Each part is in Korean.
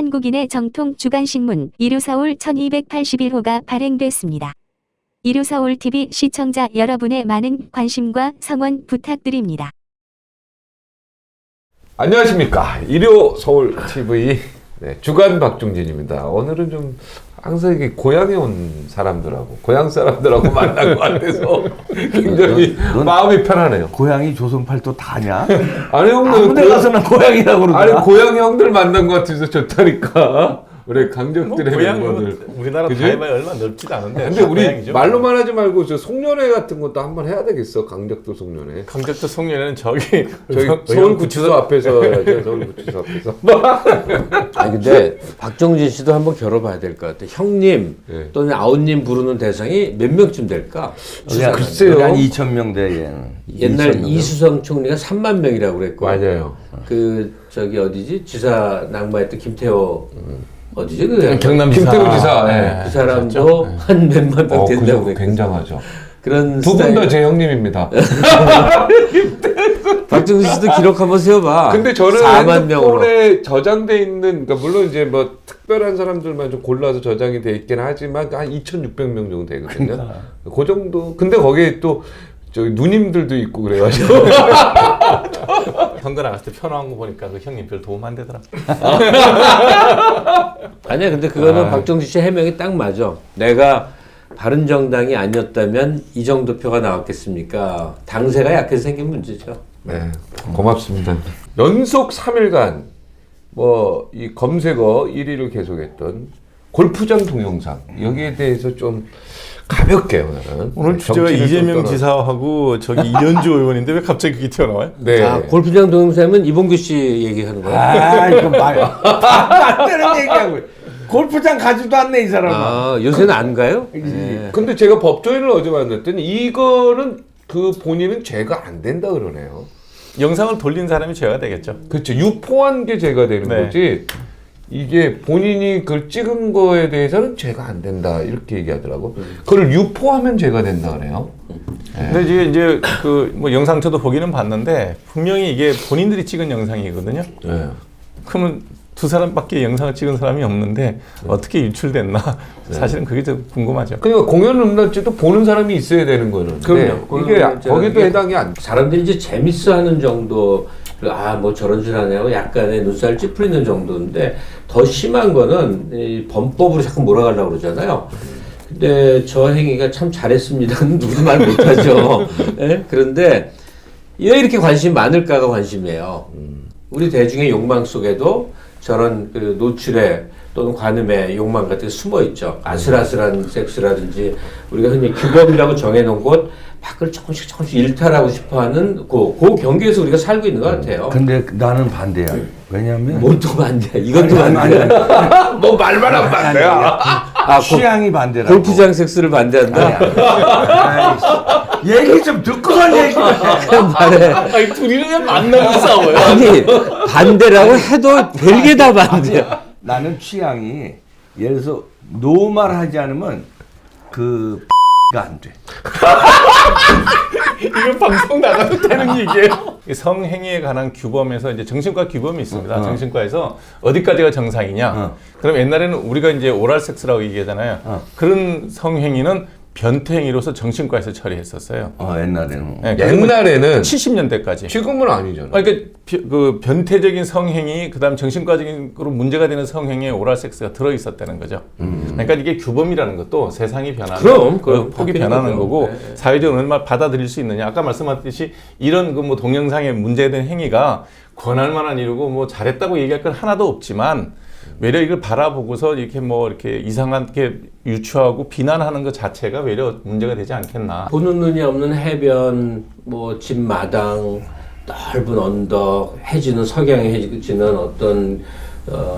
한국인의 정통 주간신문 이루서울 1281호가 발행됐습니다. 이루서울TV 시청자 여러분의 많은 관심과 성원 부탁드립니다. 안녕하십니까. 이루서울TV 주간 박종진입니다. 오늘은 좀 항상 이게 고향에 온 사람들하고 고향 사람들하고 만난 것 같아서 굉장히 마음이 편하네요. 고향이 조선팔도 다냐? 아니 형들 아무데 가서는 고향이라고 그러더라. 아니 고향 형들 만난 것 같아서 좋다니까. 우리 강적들의 고향은 멤버들. 우리나라 그지? 다 해봐야 얼마 넓지도 않은데. 근데 우리 고향이죠. 말로만 하지 말고 저 송년회 같은 것도 한번 해야 되겠어. 강적도 송년회. 강적도 송년회는 저기 서울구치소 앞에서 해야죠. 서울구치소 앞에서. 아니 근데 박정진 씨도 한번 겨뤄봐야 될 것 같아. 형님 네. 또는 아우님 부르는 대상이 몇 명쯤 될까? 글쎄요. 한 2,000명 돼 얘는. 옛날 2,000명. 이수성 총리가 3만 명이라고 그랬고. 맞아요. 그 저기 어디지 지사 낙마했던 김태호 어디지 그 경남지사. 김태우 지사. 예. 그 사람도 한 몇만 명 된다고 그죠. 그랬고. 굉장하죠. 그런 두 분 다 제 형님입니다. 박정진 씨도 기록 한번 세워봐. 근데 저는 4만 명으로. 핸드폰에 저장돼 있는, 그러니까 물론 이제 뭐 특별한 사람들만 좀 골라서 저장이 돼 있긴 하지만 한 2,600명 정도 되거든요. 그 정도. 근데 거기에 또 저기 누님들도 있고 그래가지고. 선거 나갔을 때 표 나온 거 보니까 그 형님 별 도움 안 되더라. 아니야 근데 그거는 박정진 씨 해명이 딱 맞아. 내가 바른정당이 아니었다면 이 정도 표가 나왔겠습니까? 당세가 약해서 생긴 문제죠. 네, 고맙습니다. 연속 3일간 뭐 이 검색어 1위를 계속했던 골프장 동영상 여기에 대해서 좀 가볍게 오늘은 오늘 주제가 정치를 이재명 좀 떨어- 지사하고 저기 이현주 의원인데 왜 갑자기 그게 튀어나와요? 네. 아, 골프장 동영상은 이봉규 씨 얘기하는 거야? 아, 이거 안 되는 얘기하고. 골프장 가지도 않네 이 사람은. 아, 요새는 안 가요? 네. 근데 제가 법조인을 어제 만났더니 이거는 그 본인은 죄가 안 된다 그러네요. 영상을 돌린 사람이 죄가 되겠죠. 그렇죠. 유포한 게 죄가 되는 네. 거지. 이게 본인이 그걸 찍은 거에 대해서는 죄가 안 된다 이렇게 얘기하더라고. 그걸 유포하면 죄가 된다 그래요. 근데 이제 그 뭐 영상 저도 보기는 봤는데 분명히 이게 본인들이 찍은 영상이거든요. 네. 그러면 두 사람밖에 영상을 찍은 사람이 없는데 어떻게 유출됐나? 사실은 그게 좀 궁금하죠. 그러니까 공연 음란죄도 보는 사람이 있어야 되는 거는. 그럼요. 이게 거기도 이게 해당이 안 돼. 사람들이 이제 재밌어하는 정도, 아, 뭐 저런 짓 하냐고 약간의 눈살 찌푸리는 정도인데 더 심한 거는 이 범법으로 자꾸 몰아가려고 그러잖아요. 근데 저 행위가 참 잘했습니다는 누구도 말 못하죠. 예? 그런데 왜 이렇게 관심이 많을까가 관심이에요. 우리 대중의 욕망 속에도 저런 그 노출에 또는 관음의 욕망 같은 게 숨어 있죠. 아슬아슬한 섹스라든지 우리가 흔히 규범이라고 정해놓은 곳 밖을 조금씩 일탈하고 싶어하는 그 경계에서 우리가 살고 있는 것 같아요. 근데 나는 반대야. 왜냐면 뭐또 반대야? 이것도 아니, 반대야. 뭐 말만 하면 안 돼요. 아, 취향이 반대라고. 골프장 섹스를 반대한다? 아이씨, 얘기 좀 듣고선 얘기해. 그냥 말해. 아니 둘이는 그냥 만나고 싸워요. 아니 반대라고 해도 별게 다 반대야. 나는 취향이 예를 들어서 노말 하지 않으면 그 가 안 돼. 이거 방송 나가도 되는 얘기예요. 성행위에 관한 규범에서 이제 정신과 규범이 있습니다. 정신과에서 어디까지가 정상이냐. 그럼 옛날에는 우리가 이제 오랄 섹스라고 얘기하잖아요. 그런 성행위는 변태행위로서 정신과에서 처리했었어요. 옛날에는. 네, 옛날에는 70년대까지. 지금은 아니잖아. 그러니까 그 변태적인 성행위, 그다음 정신과적으로 문제가 되는 성행위에 오랄 섹스가 들어 있었다는 거죠. 그러니까 이게 규범이라는 것도 세상이 변하는, 그럼, 폭이 바뀌는 변하는 거죠. 거고 네. 사회적으로 얼마나 받아들일 수 있느냐. 아까 말씀하셨듯이 이런 그 뭐 동영상에 문제된 행위가 권할 만한 일이고 뭐 잘했다고 얘기할 건 하나도 없지만. 외려 이걸 바라보고서 이렇게 뭐 이렇게 이상하게 유추하고 비난하는 것 자체가 외려 문제가 되지 않겠나. 보는 눈이 없는 해변, 뭐 집 마당, 넓은 언덕, 해지는 석양에 해지는 어떤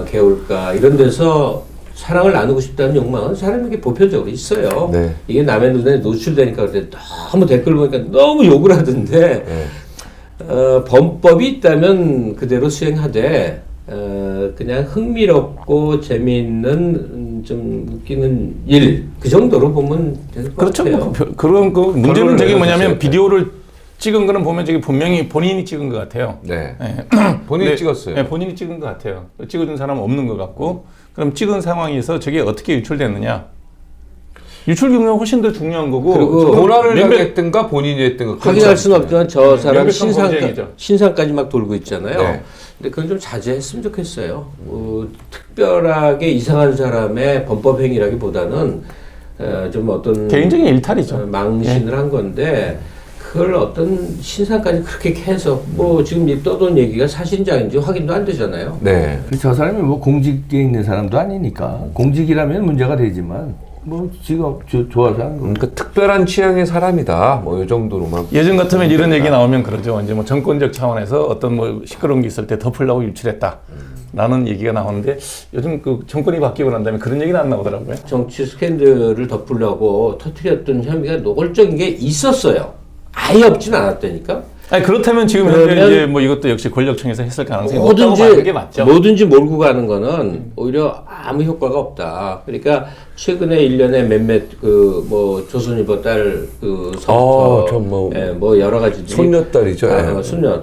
개울가 이런 데서 사랑을 나누고 싶다는 욕망은 사람에게 보편적으로 있어요. 네. 이게 남의 눈에 노출되니까 그때 너무 댓글 보니까 너무 욕을 하던데 범법이 있다면 그대로 수행하되 그냥 흥미롭고 재미있는 좀 웃기는 일 그 정도로 보면 될 것 그렇죠. 같아요. 뭐 그런 그 문제는 저기 뭐냐면 비디오를 찍은 거는 보면 저기 분명히 본인이 찍은 것 같아요. 네. 예. 본인이 네, 찍었어요. 네, 본인이 찍은 것 같아요. 찍어준 사람은 없는 것 같고, 그럼 찍은 상황에서 저게 어떻게 유출됐느냐? 유출 경우가 훨씬 더 중요한 거고, 그리고 도난을 명백- 당했든가 본인이 했든가 확인할 수는 없지만 저 사람 명백한 범죄행위죠. 신상까지 막 돌고 있잖아요. 네. 근데 그건 좀 자제했으면 좋겠어요. 특별하게 이상한 사람의 범법 행위라기보다는 좀 어떤 개인적인 일탈이죠. 망신을 한 건데 그걸 어떤 신상까지 그렇게 해서 뭐 지금 이 떠도는 얘기가 사실인지 확인도 안 되잖아요. 네. 저 사람이 뭐 공직에 있는 사람도 아니니까 공직이라면 문제가 되지만 뭐 직업 좋아서 한 거. 그러니까 특별한 취향의 사람이다. 뭐 이 정도로만. 예전 같으면 이런 얘기 나오면 그러죠. 이제 뭐 정권적 차원에서 어떤 뭐 시끄러운 게 있을 때 덮으려고 유출했다. 라는 얘기가 나오는데 요즘 그 정권이 바뀌고 난 다음에 그런 얘기는 안 나오더라고요. 정치 스캔들을 덮으려고 터뜨렸던 혐의가 노골적인 게 있었어요. 아예 없진 않았다니까. 아니 그렇다면 지금 현재 그러면 이제 뭐 이것도 역시 권력청에서 했을 가능성이 높다고 보는 게 맞죠. 뭐든지 몰고 가는 거는 오히려 아무 효과가 없다. 그러니까 최근에 1년에 몇몇 그 뭐 조선일보 딸그 뭐 여러 가지들이 손녀딸이죠. 예. 손녀.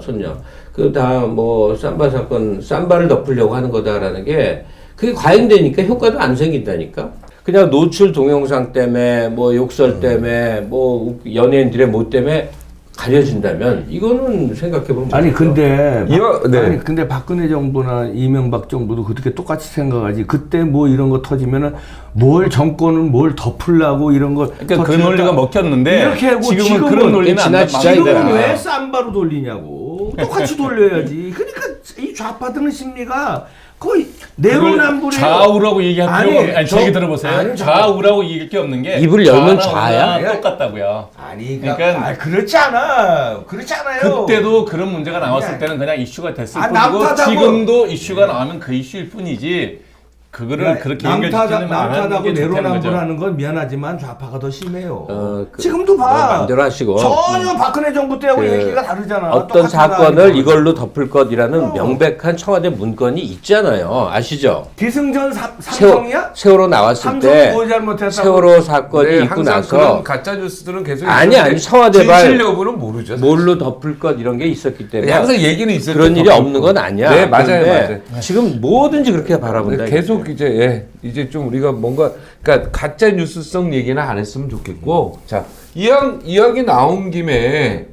그 다 뭐 삼바 사건, 삼바를 덮으려고 하는 거다라는 게 그게 과잉되니까 효과도 안 생긴다니까. 그냥 노출 동영상 때문에 뭐 욕설 때문에 뭐 연예인들의 못 때문에 가려진다면 이거는 생각해보면 아니 모르겠죠. 근데 네. 아니 근데 박근혜 정부나 이명박 정부도 그렇게 똑같이 생각하지. 그때 뭐 이런 거 터지면은 뭘 정권은 뭘 덮으려고 이런 거. 그러니까 그 터뜨렸다. 논리가 먹혔는데 이렇게 하고 지금은 그런 논리는 안 지나치다 맞는데. 지금은 왜 쌈바로 돌리냐고. 똑같이 돌려야지. 그러니까 이 좌파들은 심리가 거의 내로남불에 좌우라고 얘기할 필요가 없는. 아니 저- 제 얘기 들어보세요. 아니, 좌우라고 얘기할 게 없는 게 입을 열면 좌나 좌야? 똑같다고요. 아니 그러니까 그렇지 않아. 그렇지 않아요. 그때도 그런 문제가 나왔을 아니, 때는 그냥 이슈가 됐을 아, 뿐이고 남탓하고- 지금도 이슈가 나오면 그 이슈일 뿐이지 그거를 그렇게 연결시키면 안 하는 남탓하고 게 좋다는 거죠. 내로남불하는 건 미안하지만 좌파가 더 심해요. 그- 지금도 봐. 마음대로 하시고 전혀 박근혜 정부 때하고 그 얘기가 다르잖아. 어떤 똑같은 사건을 사람이고. 이걸로 덮을 것이라는 명백한 청와대 문건이 있잖아요. 아시죠? 기승전 삼성이야? 세월호 나왔을 삼성 때 뭐 잘못했다고? 세월호 사건이 있고 항상 나서 그런 가짜 뉴스들은 계속 아니, 있었는데 아니, 청와대발 진실 여부는 모르죠. 뭘로 덮을 것 이런 게 있었기 때문에 항상 얘기는 있어요. 그런 일이 없는 건 아니야. 네, 맞아요, 그런데 맞아요. 지금 뭐든지 그렇게 바라본다. 계속 이제 좀 우리가 뭔가 그러니까 가짜 뉴스성 얘기는 안 했으면 좋겠고 자 이야기 나온 김에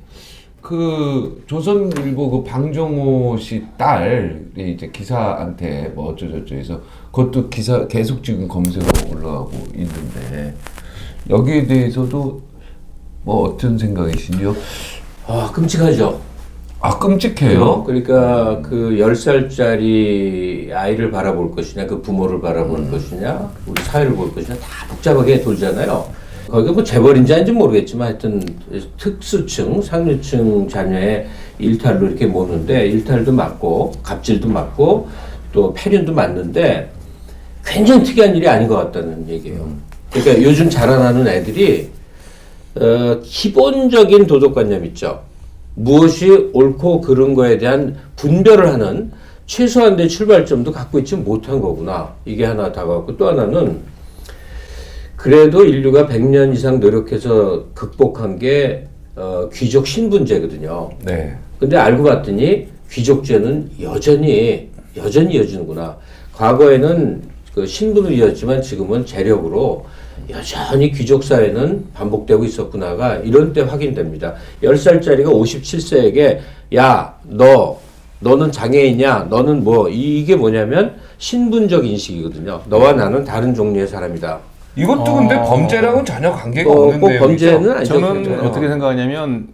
그 조선일보 그 방정호 씨 딸이 이제 기사한테 뭐 어쩌저쩌 해서 그것도 기사 계속 지금 검색어 올라가고 있는데 여기에 대해서도 뭐 어떤 생각이신지요? 아, 끔찍하죠. 아 끔찍해요. 그러니까 그 10살짜리 아이를 바라볼 것이냐, 그 부모를 바라볼 것이냐, 우리 사회를 볼 것이냐, 다 복잡하게 돌잖아요. 거기가 뭐 재벌인지 아닌지 모르겠지만 하여튼 특수층, 상류층 자녀의 일탈로 이렇게 모는데 일탈도 맞고 갑질도 맞고 또 폐륜도 맞는데 굉장히 특이한 일이 아닌 것 같다는 얘기예요. 그러니까 요즘 자라나는 애들이 기본적인 도덕관념 있죠. 무엇이 옳고 그른 거에 대한 분별을 하는 최소한의 출발점도 갖고 있지 못한 거구나. 이게 하나 다가왔고 또 하나는 그래도 인류가 100년 이상 노력해서 극복한 게 귀족 신분제거든요. 네. 근데 알고 봤더니 귀족제는 여전히 이어지는구나. 과거에는 그 신분으로 이었지만 지금은 재력으로 여전히 귀족 사회는 반복되고 있었구나가 이런 때 확인됩니다. 10살짜리가 57세에게 야, 너는 장애인이야. 너는 뭐 이게 뭐냐면 신분적 인식이거든요. 너와 나는 다른 종류의 사람이다. 이것도 근데 범죄랑은 전혀 관계가 없는 꼭 내용이죠. 범죄는 아니죠. 저는 그렇죠. 어떻게 생각하냐면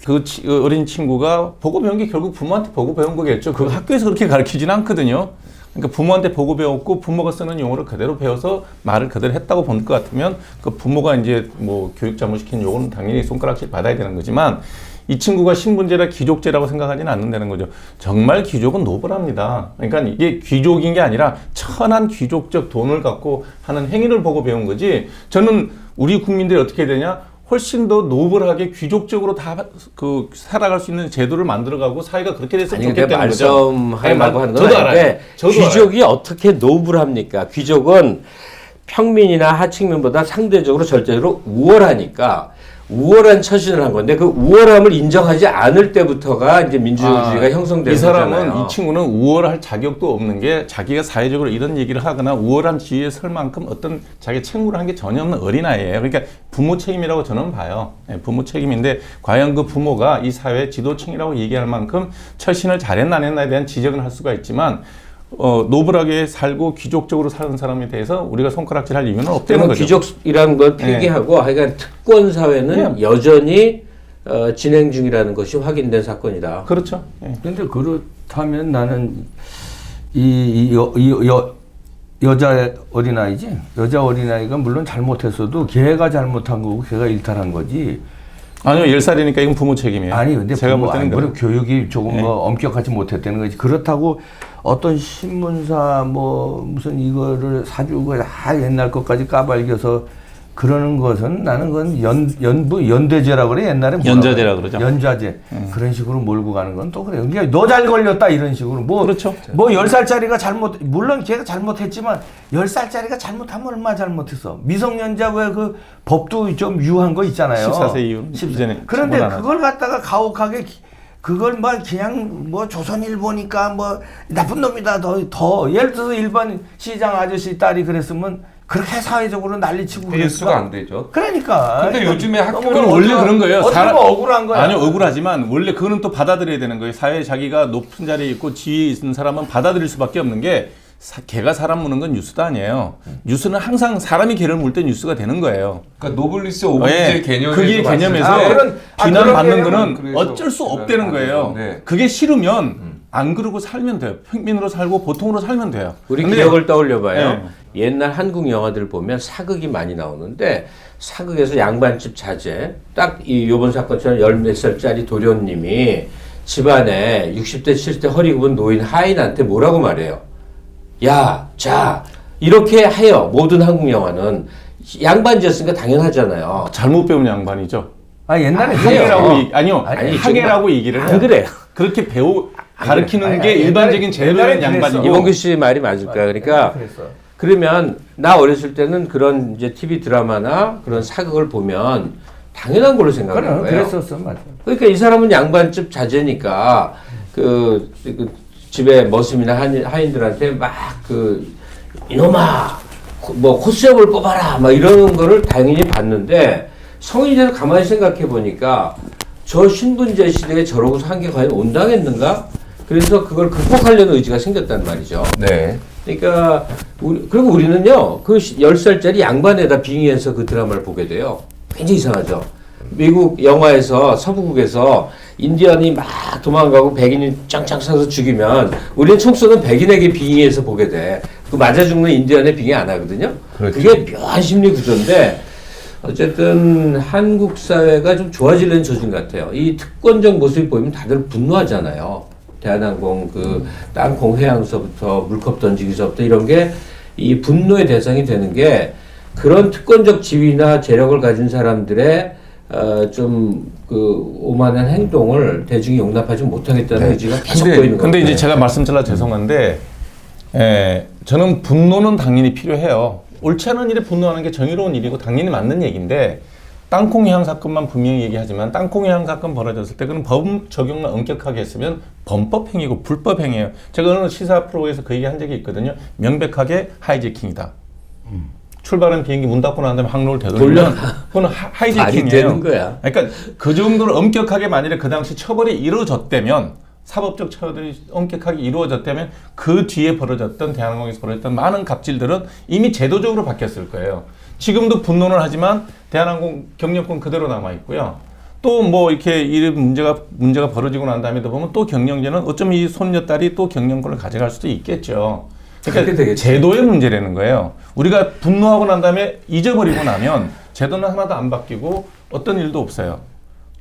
그 어린 친구가 보고 배운 게 결국 부모한테 보고 배운 거겠죠. 그 학교에서 그렇게 가르치지는 않거든요. 그러니까 부모한테 보고 배웠고 부모가 쓰는 용어를 그대로 배워서 말을 그대로 했다고 본 것 같으면 그 부모가 이제 뭐 교육 잘못시킨 요거는 당연히 손가락질 받아야 되는 거지만 이 친구가 신분제라 귀족제라고 생각하지는 않는다는 거죠. 정말 귀족은 노블합니다. 그러니까 이게 귀족인 게 아니라 천한 귀족적 돈을 갖고 하는 행위를 보고 배운 거지. 저는 우리 국민들이 어떻게 되냐? 훨씬 더 노블하게 귀족적으로 다 그 살아갈 수 있는 제도를 만들어가고 사회가 그렇게 됐으면 아니, 근데 좋겠다는 거죠. 말씀하려고 하는 건 저도 알아요. 아닌데 저도 귀족이 어떻게 노블합니까? 귀족은 평민이나 하층민보다 상대적으로 절대적으로 우월하니까 우월한 처신을 한 건데 그 우월함을 인정하지 않을 때부터가 이제 민주주의가 형성되는 이 사람은 거잖아요. 이 친구는 우월할 자격도 없는 게 자기가 사회적으로 이런 얘기를 하거나 우월한 지위에 설 만큼 어떤 자기 책무를 한 게 전혀 없는 어린아이예요. 그러니까 부모 책임이라고 저는 봐요. 예, 부모 책임인데 과연 그 부모가 이 사회 지도층이라고 얘기할 만큼 처신을 잘했나 안 했나에 대한 지적은 할 수가 있지만 노블하게 살고 귀족적으로 사는 사람에 대해서 우리가 손가락질할 이유는 없다는 거죠. 귀족이라는 걸 폐기하고 하여간 특권 사회는 여전히 진행 중이라는 것이 확인된 사건이다. 그렇죠. 예. 근데 그렇다면 나는 여자 어린아이지? 여자 어린아이가 물론 잘못했어도 걔가 잘못한 거고 걔가 일탈한 거지. 아니요, 10살이니까 이건 부모 책임이에요. 아니 근데 제가 부모, 볼 때는 물론 교육이 조금 네. 엄격하지 못했다는 거지. 그렇다고 어떤 신문사 뭐 무슨 이거를 사주고 옛날 것까지 까발겨서 그러는 것은 나는 그건 연대제라고 그래. 옛날에 뭐라고 연좌제라 그래? 그러죠. 연좌제. 그런 식으로 몰고 가는 건 또 그래요. 그러니까 너 잘 걸렸다 이런 식으로 뭐 그렇죠. 뭐 10살짜리가 물론 걔가 잘못했지만 10살짜리가 잘못하면 얼마 잘못했어. 미성년자 왜 그 법도 좀 유한 거 있잖아요. 14세 이후 이전에 그런데 처벌 안 그걸 갖다가 가혹하게 그걸 막 그냥 뭐 조선일보니까 뭐 나쁜 놈이다 더 예를 들어서 일반 시장 아저씨 딸이 그랬으면 그렇게 사회적으로 난리치고 페이스가 안 되죠. 그러니까. 근데 요즘에 학교는 그건 원래 그런 거예요. 어떻게 보면 억울한 거야. 아니요, 억울하지만 원래 그거는 또 받아들여야 되는 거예요. 사회에 자기가 높은 자리에 있고 지위에 있는 사람은 받아들일 수밖에 없는 게 개가 사람 무는 건 뉴스도 아니에요. 뉴스는 항상 사람이 개를 물 때 뉴스가 되는 거예요. 그러니까 노블리스 오블리스의 개념에서 그게 개념에서 그런 비난받는 개념은 거는 그래서 어쩔 수 없다는 거예요. 네. 그게 싫으면 안 그러고 살면 돼요. 평민으로 살고 보통으로 살면 돼요. 우리 근데 기억을 떠올려봐요. 네. 옛날 한국 영화들 보면 사극이 많이 나오는데 사극에서 양반집 자제 딱 이 요번 사건처럼 10몇 살짜리 도련님이 집안에 60대 70대 허리 굽은 노인 하인한테 뭐라고 말해요. 야, 자 이렇게 해요. 모든 한국 영화는 양반지였으니까 당연하잖아요. 잘못 배운 양반이죠. 아 옛날에 하계라고 해요. 아니요. 아니, 하계라고 얘기를 해요. 안 그래요. 그렇게 가르치는 아니, 게 아니, 일반적인 옛날에 제대로 된 양반이고. 이범규 씨 말이 맞을까? 그러니까 그랬어. 그러면 나 어렸을 때는 그런 이제 TV 드라마나 그런 사극을 보면 당연한 걸로 생각하는 거예요. 그랬었어 맞아. 그러니까 이 사람은 양반집 자제니까 그 집에 머슴이나 하인들한테 막 이놈아 뭐 코수염을 뽑아라 막 이러는 거를 당연히 봤는데 성인이 돼서 가만히 생각해 보니까 저 신분제 시대에 저러고서 한 게 과연 온당했는가? 그래서 그걸 극복하려는 의지가 생겼단 말이죠. 네. 그러니까 그리고 우리는요 그 10살짜리 양반에다 빙의해서 그 드라마를 보게 돼요. 굉장히 이상하죠. 미국 영화에서 서부국에서 인디언이 막 도망가고 백인이 짱짱 싸서 죽이면 우리는 총 쏘는 백인에게 빙의해서 보게 돼. 그 맞아 죽는 인디언에 빙의 안 하거든요. 그렇죠. 그게 묘한 심리 구조인데 어쨌든 한국 사회가 좀 좋아지려는 조짐 같아요. 이 특권적 모습이 보이면 다들 분노하잖아요. 대한항공 그 땅콩 회항서부터 물컵 던지기서부터 이런 게 이 분노의 대상이 되는 게 그런 특권적 지위나 재력을 가진 사람들의 좀 그 오만한 행동을 대중이 용납하지 못하겠다는 의지가 계속 보이는 거예요. 근데 이제 제가 말씀드려 죄송한데, 저는 분노는 당연히 필요해요. 옳지 않은 일에 분노하는 게 정의로운 일이고 당연히 맞는 얘기인데, 땅콩 회항 사건만 분명히 얘기하지만 땅콩 회항 사건 벌어졌을 때 그는 법 적용만 엄격하게 했으면 범법 행위고 불법 행위예요. 제가 어느 시사 프로에서 그 얘기 한 적이 있거든요. 명백하게 하이제킹이다. 출발한 비행기 문 닫고 난 다음에 항로를 되돌리면 그건 말이 하이제킹이에요. 되는 거야. 그러니까 그 정도로 엄격하게 만일에 그 당시 처벌이 이루어졌다면 사법적 처벌이 엄격하게 이루어졌다면 그 뒤에 벌어졌던 대한항공에서 벌어졌던 많은 갑질들은 이미 제도적으로 바뀌었을 거예요. 지금도 분노는 하지만 대한항공 경영권 그대로 남아 있고요. 또 뭐 이렇게 이런 문제가 벌어지고 난 다음에도 보면 또 경영진은 어쩌면 이 손녀딸이 또 경영권을 가져갈 수도 있겠죠. 그러니까 제도의 문제라는 거예요. 우리가 분노하고 난 다음에 잊어버리고 나면 제도는 하나도 안 바뀌고 어떤 일도 없어요.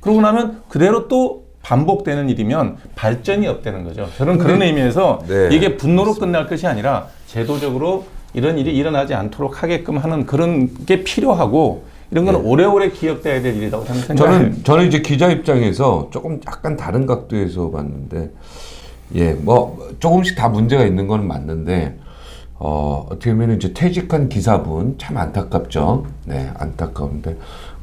그러고 나면 그대로 또 반복되는 일이면 발전이 없다는 거죠. 저는 그런 의미에서 네, 이게 분노로 끝날 것이 아니라 제도적으로 이런 일이 일어나지 않도록 하게끔 하는 그런 게 필요하고 이런 건 오래오래 기억돼야 될 일이라고 저는 생각해요. 저는 이제 기자 입장에서 조금 약간 다른 각도에서 봤는데, 뭐 조금씩 다 문제가 있는 건 맞는데, 어떻게 보면 이제 퇴직한 기사분 참 안타깝죠. 네, 안타까운데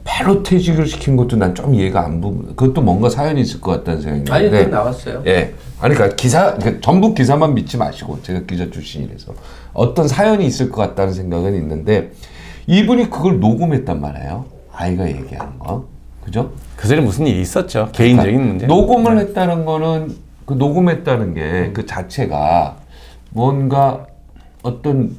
바로 퇴직을 시킨 것도 난 좀 이해가 안 그것도 뭔가 사연이 있을 것 같다는 생각이 아니, 드는데. 그건 나왔어요. 예. 아니, 그러니까 그러니까 전부 기사만 믿지 마시고, 제가 기자 출신이라서 어떤 사연이 있을 것 같다는 생각은 있는데, 이분이 그걸 녹음했단 말이에요. 아이가 얘기하는 거. 그죠? 그 전에 무슨 일이 있었죠. 개인적인 문제. 녹음을 했다는 거는, 그 녹음했다는 게 그 자체가 뭔가 어떤,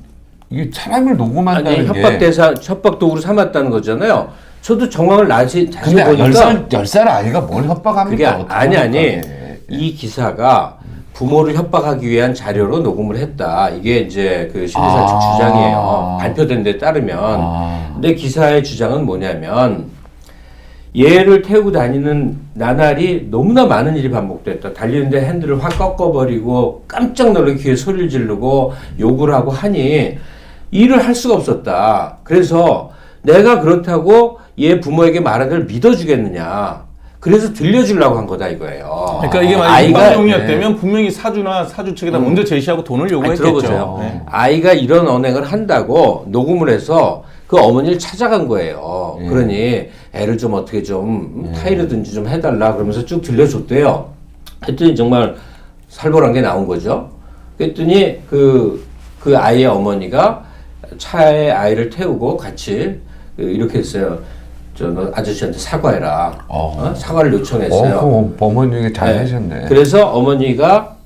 이게 사람을 녹음한다는 아니, 게. 협박 도구로 삼았다는 거잖아요. 저도 정황을 자세히 근데 보니까 10살 아이가 뭘 협박합니까? 그게 어떻게 아니 협박해. 이 기사가 부모를 협박하기 위한 자료로 녹음을 했다. 이게 이제 그 신문사 측 아. 주장이에요. 발표된 데 따르면. 근데 기사의 주장은 뭐냐면 얘를 태우고 다니는 나날이 너무나 많은 일이 반복됐다. 달리는데 핸들을 확 꺾어버리고 깜짝 놀라게 귀에 소리를 지르고 욕을 하고 하니 일을 할 수가 없었다. 그래서 내가 그렇다고 얘 부모에게 말한 걸 믿어주겠느냐. 그래서 들려주려고 한 거다 이거예요. 그러니까 이게 만약 아이가 일반용이었다면 분명히 사주나 사주 측에다 먼저 제시하고 돈을 아니, 요구했겠죠. 들어보세요. 네. 아이가 이런 언행을 한다고 녹음을 해서 그 어머니를 찾아간 거예요. 그러니 애를 좀 어떻게 좀 타이르든지 좀 해달라 그러면서 쭉 들려줬대요. 했더니 정말 살벌한 게 나온 거죠. 그랬더니 그 아이의 어머니가 차에 아이를 태우고 같이 이렇게 했어요. 너 아저씨한테 사과해라. 사과를 요청했어요. 그 어머니가 잘 네. 하셨네. 그래서 어머니가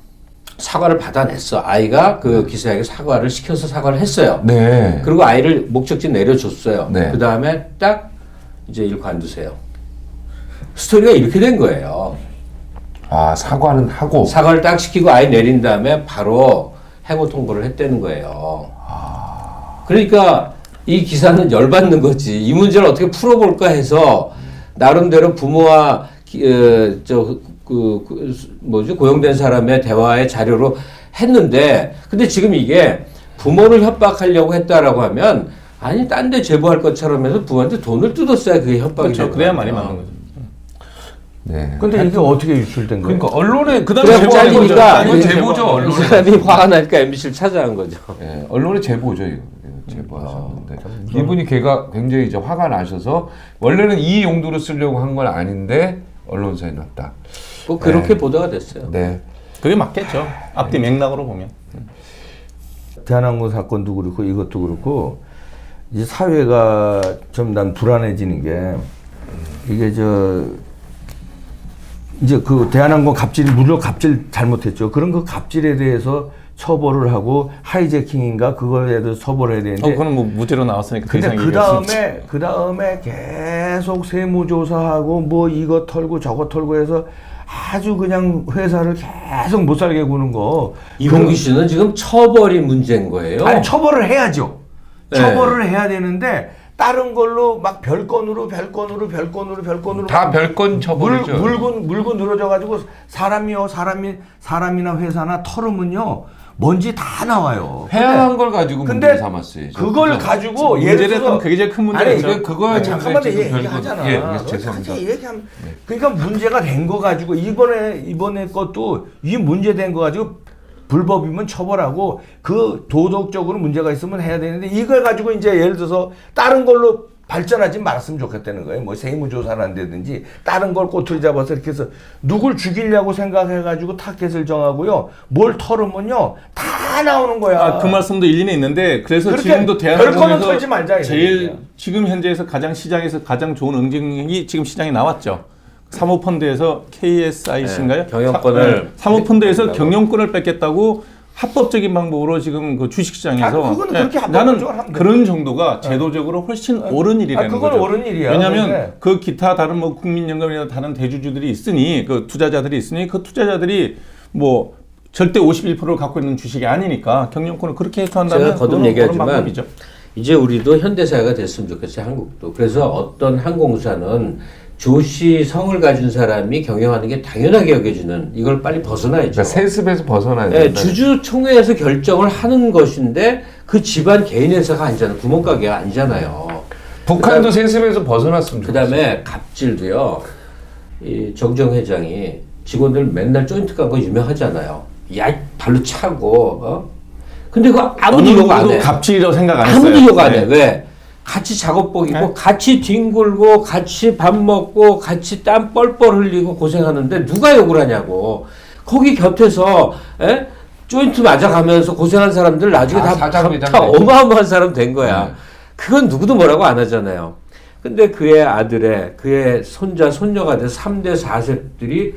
사과를 받아냈어. 아이가 그 기사에게 사과를 시켜서 사과를 했어요. 네. 그리고 아이를 목적지 내려줬어요. 네. 그 다음에 딱 이제 일 관두세요. 스토리가 이렇게 된 거예요. 아, 사과는 하고. 사과를 딱 시키고 아이 내린 다음에 바로 해고 통보를 했다는 거예요. 그러니까 이 기사는 열받는 거지. 이 문제를 어떻게 풀어볼까 해서 나름대로 부모와 고용된 사람의 대화의 자료로 했는데, 근데 지금 이게 부모를 협박하려고 했다라고 하면 아니 딴 데 제보할 것처럼 해서 부모한테 돈을 뜯었어야 그게 협박이 그렇죠. 되는 그래야 거예요. 말이 맞는 거죠. 네. 근데 이게 어떻게 유출된 거예요? 그러니까 언론에 그다음에 그래 제보하는 잘리니까 거죠. 이건 제보죠. 이 언론에. 사람이 화가 나니까 MBC를 찾아간 거죠. 예, 언론의 제보죠, 이거. 제보하셨는데 이분이 걔가 굉장히 이제 화가 나셔서 원래는 이 용도로 쓰려고 한 건 아닌데 언론사에 났다. 뭐 그렇게 보도가 됐어요. 네. 그게 맞겠죠. 앞뒤 맥락으로 보면. 대한항공 사건도 그렇고 이것도 그렇고 이제 사회가 좀 난 불안해지는 게 이게 이제 그 대한항공 물론 갑질 잘못했죠. 그런 그 갑질에 대해서 처벌을 하고 하이제킹인가 그거에 대해서 처벌해야 되는데. 그거는 뭐 무죄로 나왔으니까. 근데 그 다음에 계속 세무조사하고 뭐 이거 털고 저거 털고 해서 아주 그냥 회사를 계속 못 살게 구는 거. 이봉규 씨는 지금 처벌이 문제인 거예요. 아니 처벌을 해야죠. 네. 처벌을 해야 되는데 다른 걸로 막 별건으로 다 별건 처벌이죠. 물고 늘어져 가지고 사람이나 회사나 털으면요 먼지 다 나와요. 회양한 걸 가지고 근데 문제 삼았어요. 그걸 그죠? 가지고 예를 문제를 들어서 했던 그게 제일 큰 아니, 문제였죠. 그거에 잠깐만 지금 얘기하잖아. 예, 죄송합니다. 얘기하면 그러니까 문제가 된 거 가지고 이번에 것도 이 문제된 거 가지고 불법이면 처벌하고 그 도덕적으로 문제가 있으면 해야 되는데 이걸 가지고 이제 예를 들어서 다른 걸로 발전하지 말았으면 좋겠다는 거예요. 뭐 세무조사를 한다든지 다른 걸 꼬투리 잡아서 이렇게 해서 누굴 죽이려고 생각해가지고 타겟을 정하고요. 뭘 털으면요 다 나오는 거야. 그 말씀도 일리는 있는데 그래서 그렇게 지금도 별거는 대한항공에서 털지 말자, 이런 제일 얘기야. 지금 현재에서 시장에서 가장 좋은 응징이 지금 시장에 나왔죠. 사모펀드에서 KSIC인가요? 네, 경영권을 사모펀드에서 경영권을 뺏겠다고 합법적인 방법으로 지금 그 주식시장에서 그거는 그렇게 합법적으로 나는 하면 돼. 그런 정도가 제도적으로 훨씬 옳은 일이라는 그건 거죠. 옳은 일이야. 왜냐하면 네. 그 기타 다른 뭐 국민연금이나 다른 대주주들이 있으니 그 투자자들이 있으니 그 투자자들이 뭐 절대 51%를 갖고 있는 주식이 아니니까 경영권을 그렇게 해소한다면 제가 거듭 그건 옳은 얘기하지만 방법이죠. 이제 우리도 현대사회가 됐으면 좋겠어요. 한국도. 그래서 어떤 항공사는 조씨 성을 가진 사람이 경영하는 게 당연하게 여겨지는 이걸 빨리 벗어나야죠. 그러니까 세습에서 벗어나야 네, 된다. 주주총회에서 결정을 하는 것인데 그 집안 개인 회사가 아니잖아요. 구멍가게가 아니잖아요. 북한도 세습에서 벗어났으면 그 좋겠어요. 다음에 갑질도요. 이 정정 회장이 직원들 맨날 조인트 간 거 유명하잖아요. 야 발로 차고 근데 그거 아무도 어느 욕 안 누구도 해. 갑질이라고 생각 안 했어요. 아무도 욕 안 해. 네. 왜? 같이 작업복 입고 네. 같이 뒹굴고 같이 밥 먹고 같이 땀 뻘뻘 흘리고 고생하는데 누가 욕을 하냐고. 거기 곁에서 조인트 맞아가면서 고생한 사람들 나중에 다 다 사장회장 다 되죠. 어마어마한 사람 된 거야. 그건 누구도 뭐라고 안 하잖아요. 근데 그의 아들의 그의 손자 손녀가 돼서 3대 4세들이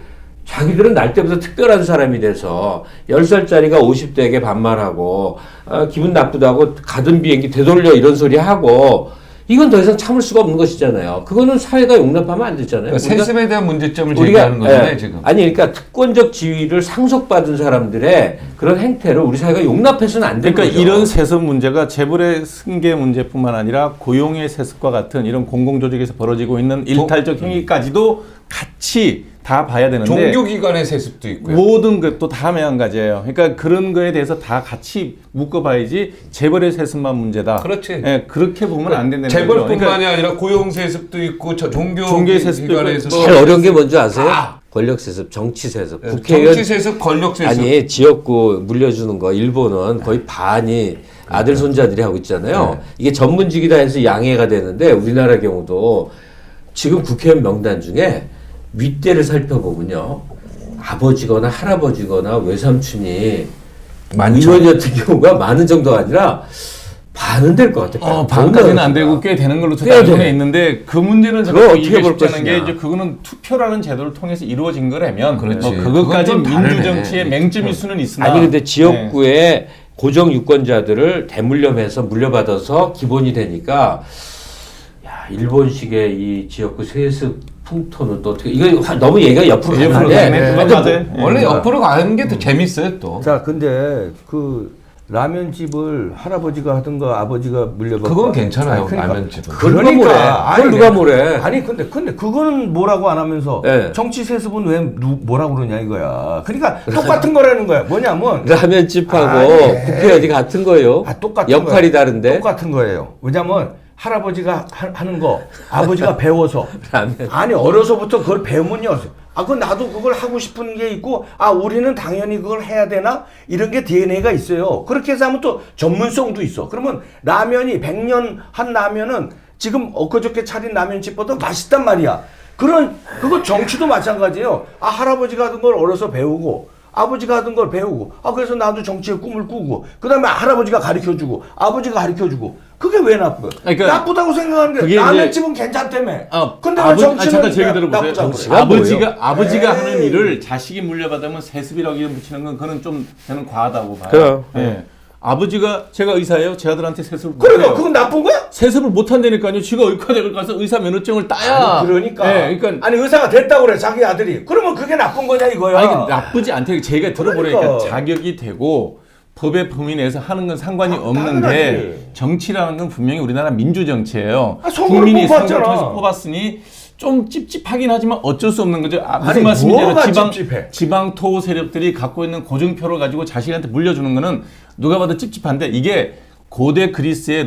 자기들은 날 때부터 특별한 사람이 돼서 10살짜리가 50대에게 반말하고 기분 나쁘다고 가던 비행기 되돌려 이런 소리 하고 이건 더 이상 참을 수가 없는 것이잖아요. 그거는 사회가 용납하면 안 되잖아요. 그러니까 세습에 대한 문제점을 우리가 제기하는 거잖아요, 지금. 아니 그러니까 특권적 지위를 상속받은 사람들의 그런 행태를 우리 사회가 용납해서는 안 되는 그러니까 거죠. 이런 세습 문제가 재벌의 승계 문제뿐만 아니라 고용의 세습과 같은 이런 공공조직에서 벌어지고 있는 일탈적 행위까지도 같이 다 봐야 되는데 종교기관의 세습도 있고요. 모든 것도 다 매한가지예요. 그러니까 그런 거에 대해서 다 같이 묶어봐야지 재벌의 세습만 문제다. 그렇지. 예, 그렇게 보면 안 된다는 거죠. 재벌뿐만이 그러니까 아니라 고용 세습도 있고 종교의 세습도 종교기관에서 있고, 제일 어려운 게 뭔지 아세요? 아. 권력 세습, 정치 세습. 국회의원 정치 세습, 권력 세습. 아니 지역구 물려주는 거 일본은 거의 반이 아들 손자들이 하고 있잖아요. 이게 전문직이다 해서 양해가 되는데 우리나라 경우도 지금 국회의원 명단 중에 윗대를 살펴보면요. 아버지거나 할아버지거나 외삼촌이 많죠. 의원이었던 경우가 많은 정도가 아니라 반은 될 것 같아요. 반까지는 안 되고 꽤 되는 걸로 꽤 알고 돼. 있는데 그 문제는 그거 제가 어떻게 볼 쉽지 않은 게 것이냐. 이제 그거는 투표라는 제도를 통해서 이루어진 거라면 그렇지. 그것까지 그건 좀 다르네. 민주정치의 맹점일 수는 있으나 아니 근데 네. 지역구에 고정 유권자들을 대물림해서 물려받아서 기본이 되니까 야 일본식의 이 지역구 세습 풍토는 또 어떻게 이거 너무 얘가 옆으로 옆으로 가는데 가네. 근데 맞아요. 뭐- 원래 옆으로 가는 게 더 재밌어요, 또. 자, 근데 그 라면집을 할아버지가 하든가 아버지가 물려받고 그건 괜찮아요, 아니, 그러니까. 라면집은. 그걸 누가 뭐래? 그걸 누가 뭐래? 아니 근데 그거는 뭐라고 안 하면서 네. 정치 세습은 왜 뭐라고 그러냐 이거야. 그러니까 똑같은 거라는 거야. 뭐냐면 라면집하고 아니, 국회의원이 같은 거예요. 똑같은 역할이 거예요. 다른데 똑같은 거예요. 왜냐면 할아버지가 하는 거 아버지가 배워서 라면. 아니 어려서부터 그걸 배우면요. 그건 나도 그걸 하고 싶은 게 있고 우리는 당연히 그걸 해야 되나 이런 게 DNA가 있어요. 그렇게 해서 하면 또 전문성도 있어. 그러면 라면이 100년 한 라면은 지금 엊그저께 차린 라면집보다 맛있단 말이야. 그거 정치도 마찬가지예요. 할아버지가 하던 걸 어려서 배우고 아버지가 하던 걸 배우고 그래서 나도 정치의 꿈을 꾸고 그다음에 할아버지가 가르쳐주고 아버지가 가르쳐주고 그게 왜 나쁘? 그러니까 나쁘다고 생각하는 게 그게 라면집은 괜찮다며. 근데 왜 정치는 잠깐 제 얘기 들어보세요. 나쁘다고 정치가 그래요? 아버지가 에이. 하는 일을 자식이 물려받으면 세습이라고 이름 붙이는 건 그건 좀 저는 과하다고 봐요. 그래요. 예. 아버지가 제가 의사예요. 제 아들한테 세습을 못 그러니까 해요. 그건 나쁜 거야? 세습을 못 한다니까요. 지가 의과대학을 가서 의사 면허증을 따야. 그러니까. 예, 그러니까 아니 의사가 됐다고 그래 자기 아들이. 그러면 그게 나쁜 거냐 이거야. 아니 나쁘지 않대. 제가 들어보니까 그러니까. 자격이 되고 법의 범위 내에서 하는 건 상관이 없는데 당연하지. 정치라는 건 분명히 우리나라 민주 정치예요. 선거를 국민이 선거를 뽑았잖아. 통해서 뽑았으니 좀 찝찝하긴 하지만 어쩔 수 없는 거죠. 무슨 아니, 말씀이냐면 뭐가 찝찝해? 지방 토 세력들이 갖고 있는 고증표를 가지고 자식한테 물려주는 거는 누가 봐도 찝찝한데 이게 고대 그리스의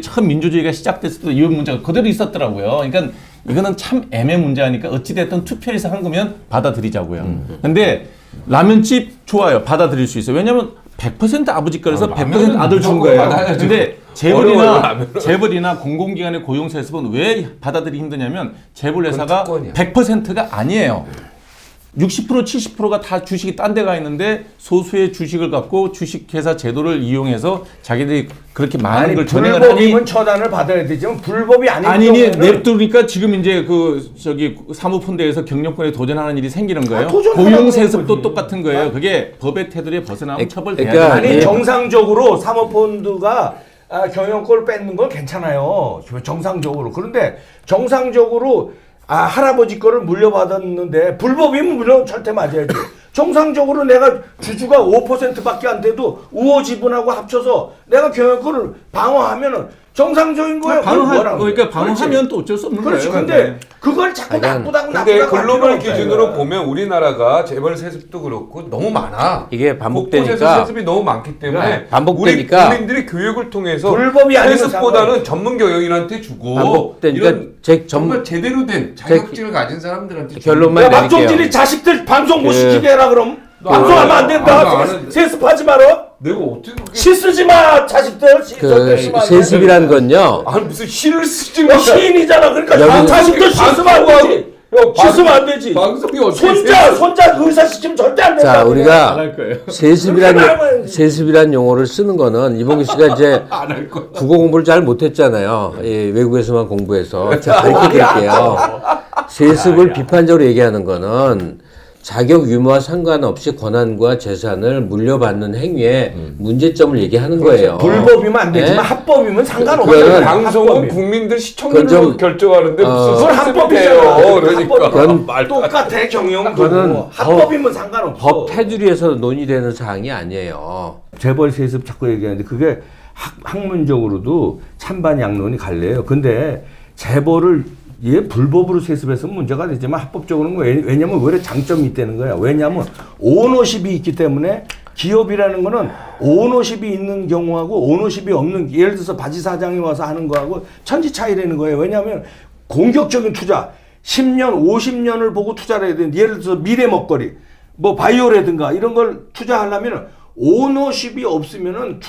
첫 민주주의가 시작됐을 때 이 문제가 그대로 있었더라고요. 그러니까 이거는 참 애매 문제하니까 어찌됐든 투표에서 한 거면 받아들이자고요. 근데 라면집 좋아요. 받아들일 수 있어요. 왜냐면 100% 아버지 거라서 100% 아들 준 거예요. 받아야죠. 근데 어려워요, 라면은. 재벌이나 공공기관의 고용 세습은 왜 받아들이기 힘드냐면 재벌 회사가 특권이야. 100%가 아니에요. 60% 70%가 다 주식이 딴 데가 있는데 소수의 주식을 갖고 주식회사 제도를 이용해서 자기들이 그렇게 많은 아니 걸 전행을 하니 불법이면 처단을 받아야 되지만 불법이 아닌 아니니 경우에는 냅두니까 지금 이제 사모펀드에서 경영권에 도전하는 일이 생기는 거예요. 도전하라고 고용 하는 세습도 거지. 똑같은 거예요. 그게 법의 테두리에 벗어나면 처벌돼야 그러니까 돼요. 아니 예. 정상적으로 사모펀드가 경영권을 뺏는 건 괜찮아요. 정상적으로. 그런데 정상적으로 할아버지 거를 물려받았는데 불법이면 물론 절대 맞아야지. 정상적으로 내가 주주가 5%밖에 안 돼도 우호 지분하고 합쳐서 내가 경영권을 방어하면은 정상적인 거예요. 그러니까 방어하면 또 어쩔 수 없는 그렇지. 거예요. 근데 그걸 자꾸 나쁘다고 근데 나쁘다고 할 글로벌 필요가 없다, 기준으로 이거야. 보면 우리나라가 재벌 세습도 그렇고 너무 많아. 이게 반복되니까 곳곳에서 세습이 너무 많기 때문에 네, 반복되니까 우리 국민들이 교육을 통해서 불법이 아니면 세습보다는 전문 경영인한테 주고 반복되니까 이런 정말 제대로 된 자격증을 가진 사람들한테 주고. 결론만 야, 내릴게요. 막종질이 자식들 방송 못 그- 시키게 해라 그럼. 방송하면 안 된다. 안 하는데. 세습하지 마라. 내가 어떻게 그렇게 시 쓰지 마 자식들. 시 그 쓰지 마. 세습이란 건요. 아니 무슨 시를 쓰지 마. 시인이잖아. 그러니까 여기는- 자식들 시 쓰면 안 되지. 시 쓰면 안 되지. 방송이 어떻게 손자 의사 시키면 절대 안 된다. 자, 우리가 안할 거예요. 세습이란 용어를 쓰는 거는 이봉규 씨가 이제 국어 공부를 잘 못했잖아요. 예, 외국에서만 공부해서. 제가 가르쳐 드릴게요. 세습을 비판적으로 얘기하는 거는 자격 유무와 상관없이 권한과 재산을 물려받는 행위에 문제점을 얘기하는 거예요. 불법이면 안 되지만 네? 합법이면 상관없어요. 그거는 방송은 합법이면. 국민들 그건 시청률로 좀- 결정하는데 무슨 그건 세습이 합법이잖아. 돼요. 그러니까 그건 똑같아 경영도. 그거는 합법이면 상관없어. 법 테두리에서 논의되는 사항이 아니에요. 재벌 세습 자꾸 얘기하는데 그게 학문적으로도 찬반 양론이 갈려요. 근데 재벌을 불법으로 세습했으면 문제가 되지만 합법적으로는 왜냐면 오히려 장점이 있다는 거야. 왜냐면 오너십이 있기 때문에 기업이라는 거는 오너십이 있는 경우하고 오너십이 없는, 예를 들어서 바지 사장이 와서 하는 거하고 천지 차이라는 거예요. 왜냐하면 공격적인 투자 10년 50년을 보고 투자를 해야 되는데, 예를 들어서 미래 먹거리 뭐 바이오라든가 이런 걸 투자하려면 오너십이 없으면은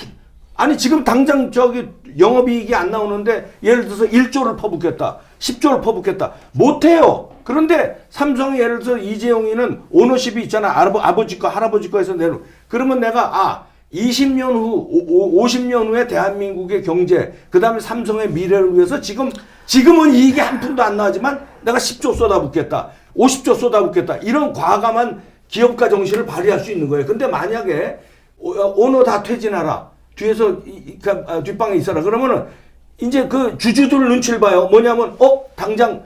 아니 지금 당장 저기 영업이익이 안 나오는데 예를 들어서 1조를 퍼붓겠다 10조를 퍼붓겠다 못해요. 그런데 삼성이 예를 들어서 이재용이는 오너십이 있잖아. 아버지 거 할아버지 거에서 내놓. 그러면 내가 20년 후 50년 후에 대한민국의 경제 그다음에 삼성의 미래를 위해서 지금은 이익이 한 푼도 안 나지만 내가 10조 쏟아붓겠다 50조 쏟아붓겠다 이런 과감한 기업가 정신을 발휘할 수 있는 거예요. 근데 만약에 오너 다 퇴진하라 뒤에서 뒷방에 있어라 그러면은 이제 그 주주들 눈치를 봐요. 뭐냐면 당장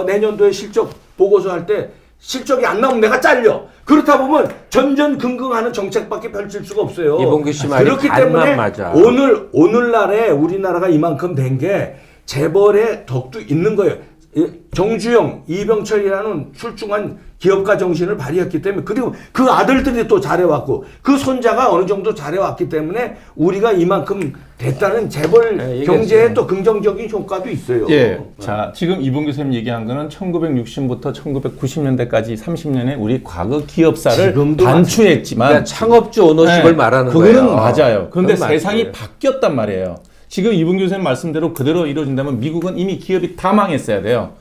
내년도에 실적 보고서 할 때 실적이 안 나오면 내가 잘려. 그렇다 보면 전전긍긍하는 정책밖에 펼칠 수가 없어요. 이봉규 씨 말이 그렇기 반만 때문에 맞아. 오늘날에 우리나라가 이만큼 된 게 재벌의 덕도 있는 거예요. 정주영, 이병철이라는 출중한 기업가 정신을 발휘했기 때문에, 그리고 그 아들들이 또 잘해왔고 그 손자가 어느 정도 잘해왔기 때문에 우리가 이만큼 됐다는 재벌 경제에 또 긍정적인 효과도 있어요. 예. 자, 지금 이봉규 선생님 얘기한 거는 1960부터 1990년대까지 30년의 우리 과거 기업사를 지금도 단추했지만 그러니까 창업주 오너십을 네, 말하는 그거는 거예요. 맞아요. 그런데 그건 세상이 맞지. 바뀌었단 말이에요. 지금 이봉규 선생님 말씀대로 그대로 이루어진다면 미국은 이미 기업이 다 망했어야 돼요.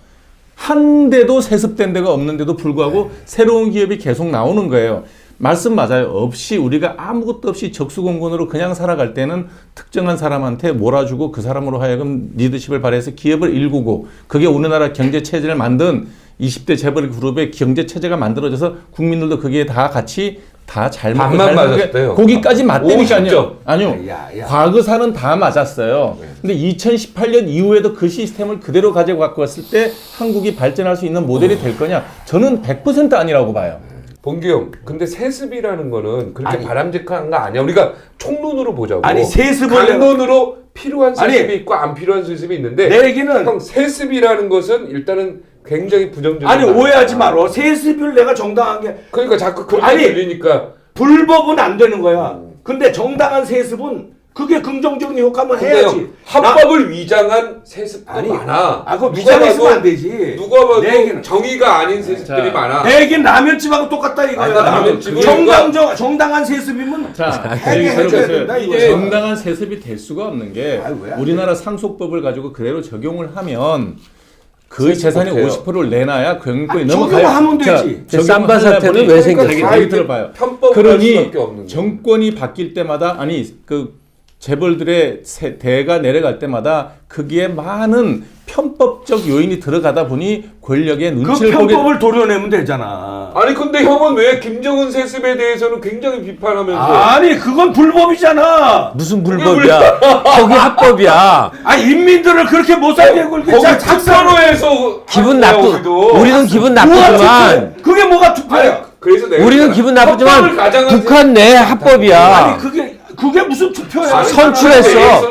한 대도 세습된 데가 없는데도 불구하고 새로운 기업이 계속 나오는 거예요. 말씀 맞아요. 없이 우리가 아무것도 없이 적수공곤으로 그냥 살아갈 때는 특정한 사람한테 몰아주고 그 사람으로 하여금 리더십을 발휘해서 기업을 일구고, 그게 우리나라 경제 체제를 만든 20대 재벌 그룹의 경제 체제가 만들어져서 국민들도 거기에 다 같이 다 잘 먹고 반만 잘 사는 게 맞았대요. 거기까지 맞대니까요. 50점. 아니요. 야. 과거사는 다 맞았어요. 근데 2018년 이후에도 그 시스템을 그대로 가져갖고 왔을 때 한국이 발전할 수 있는 모델이 될 거냐? 저는 100% 아니라고 봐요. 봉규 형, 근데 세습이라는 거는 그렇게 바람직한 거 아니야. 우리가 총론으로 보자고. 아니, 세습을 강론으로 필요한 세습이 아니, 있고 안 필요한 세습이 있는데, 내 얘기는 형, 세습이라는 것은 일단은 굉장히 부정적인. 아니 말이야. 오해하지 마라. 세습을 내가 정당한 게 그러니까 자꾸 그렇게 아니, 들리니까. 불법은 안 되는 거야. 근데 정당한 세습은 그게 긍정적인 효과만 근데 해야지. 형, 합법을 위장한 세습도 아니, 많아. 그거 누가 위장했으면 봐도- 안 되지. 누가 봐도 내 얘기는 정의가 아닌 세습들이 자, 많아. 내 얘기는 라면집하고 똑같다 이거야. 아니, 라면집은 정당한 세습이면 자, 해줘야 여기 들어보세요. 된다, 이게 이거야. 정당한 세습이 될 수가 없는 게 아니, 왜안 우리나라 상속법을 가지고 그대로 적용을 하면 그 재산의 못해요. 50%를 내놔야 경영권이 아니, 넘어가요. 적용하면 되지. 삼바 사태는 왜 생겼어? 그러니까 얘기 들어봐요. 편법을 할 그러니 수밖에 없는 거야. 정권이 바뀔 때마다, 아니 그 재벌들의 대가 내려갈 때마다 거기에 많은 편법적 요인이 들어가다 보니 권력의 그 눈치를 보게. 편법을 도려내면 되잖아. 아니 근데 형은 왜 김정은 세습에 대해서는 굉장히 비판하면서 아니 그건 불법이잖아. 무슨 불법이야? 거기 합법이야. 인민들을 그렇게 못 살게 굴게 거기 작사로 특사로에서 기분 나쁘. 우리는 기분 나쁘지만 그게 뭐가 투표야? 그래서 내가 우리는 기분 나쁘지만 북한 내 합법이야. 아니 그게 무슨 투표야? 선출했어.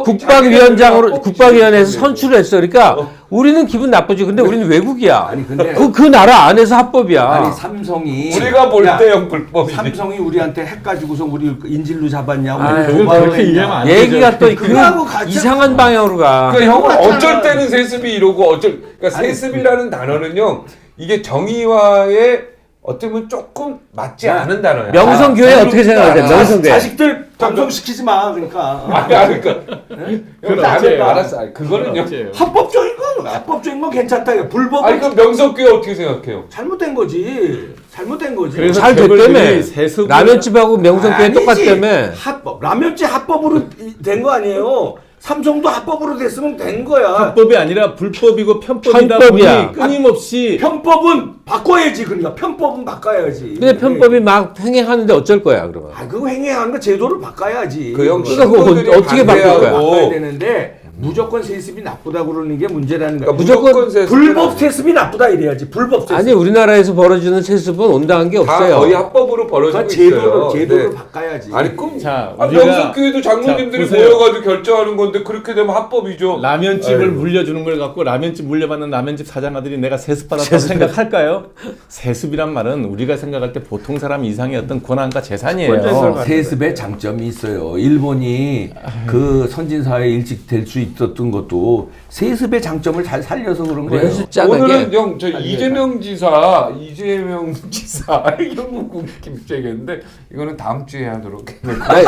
국방위원장으로 국방위원회에서 선출을 했어. 그러니까 우리는 기분 나쁘지. 근데 우리는 외국이야. 아니, 근데- 그 나라 안에서 합법이야. 아니 삼성이 우리가 볼 야, 때 형 불법이지. 삼성이 우리한테 핵 가지고서 우리 인질로 잡았냐? 아유, 우리 그건 도발을 그렇게 이해하면 했냐? 안 되죠. 얘기가 또 그거하고 같이 이상한 방향으로 가. 그러니까 형은 맞잖아. 어쩔 때는 세습이 이러고 그러니까 세습이라는 단어는요, 이게 정의와의 어떻게 보면 조금 맞지 않은 단어야. 명성교회 어떻게 생각하세요? 명성교회. 자식들 방송시키지 마. 그러니까. 아니 그러니까 그건 나는 어째요? 알았어. 아니, 그거는요. 어째요? 합법적인 건 괜찮다. 이거 불법은 아니 그럼 명성교회 어떻게 생각해요? 잘못된 거지. 잘못된 거지. 그래서 잘 재벌들이 됐다며. 세습을- 라면집하고 명성교회 아니지. 똑같다며. 합법. 라면집 합법으로 된 거 아니에요. 삼성도 합법으로 됐으면 된 거야. 합법이 아니라 불법이고 편법이다 편법이야. 보니 끊임없이 편법은 바꿔야지. 그러니까 편법은 바꿔야지. 근데 편법이 막 횡행하는데 어쩔 거야 그러면. 아 그거 행해하는 거 제도를 바꿔야지. 그형 그러니까 그거 어떻게 바꿀 거야? 바꿔야 되는데 무조건 세습이 나쁘다 그러는 게 문제라는 거야. 그러니까 무조건 불법 세습이 나쁘다 이래야지. 불법 세습. 아니 우리나라에서 벌어지는 세습은 온당한 게 다 없어요. 거의 합법으로 벌어지고 그러니까 있어요. 제도를 네. 바꿔야지. 아니 그럼 자, 아, 우리가- 명성교회도 장로님들이 자, 보세요. 모여가지고 결정하는 건데 그렇게 되면 합법이죠. 라면집을 아이고. 물려주는 걸 갖고 라면집 물려받는 라면집 사장아들이 내가 세습받았다고 생각할까요? 세습이란 말은 우리가 생각할 때 보통 사람 이상의 어떤 권한과 재산이에요. 세습의 장점이 있어요. 일본이 그 선진사회에 일찍 될 수 있었던 것도 세습의 장점을 잘 살려서 그런 거예요. 그래서 짠하게 오늘은 형 저 이재명 지사 경북 김치겠는데 이거는 다음 주에 하도록. 아니,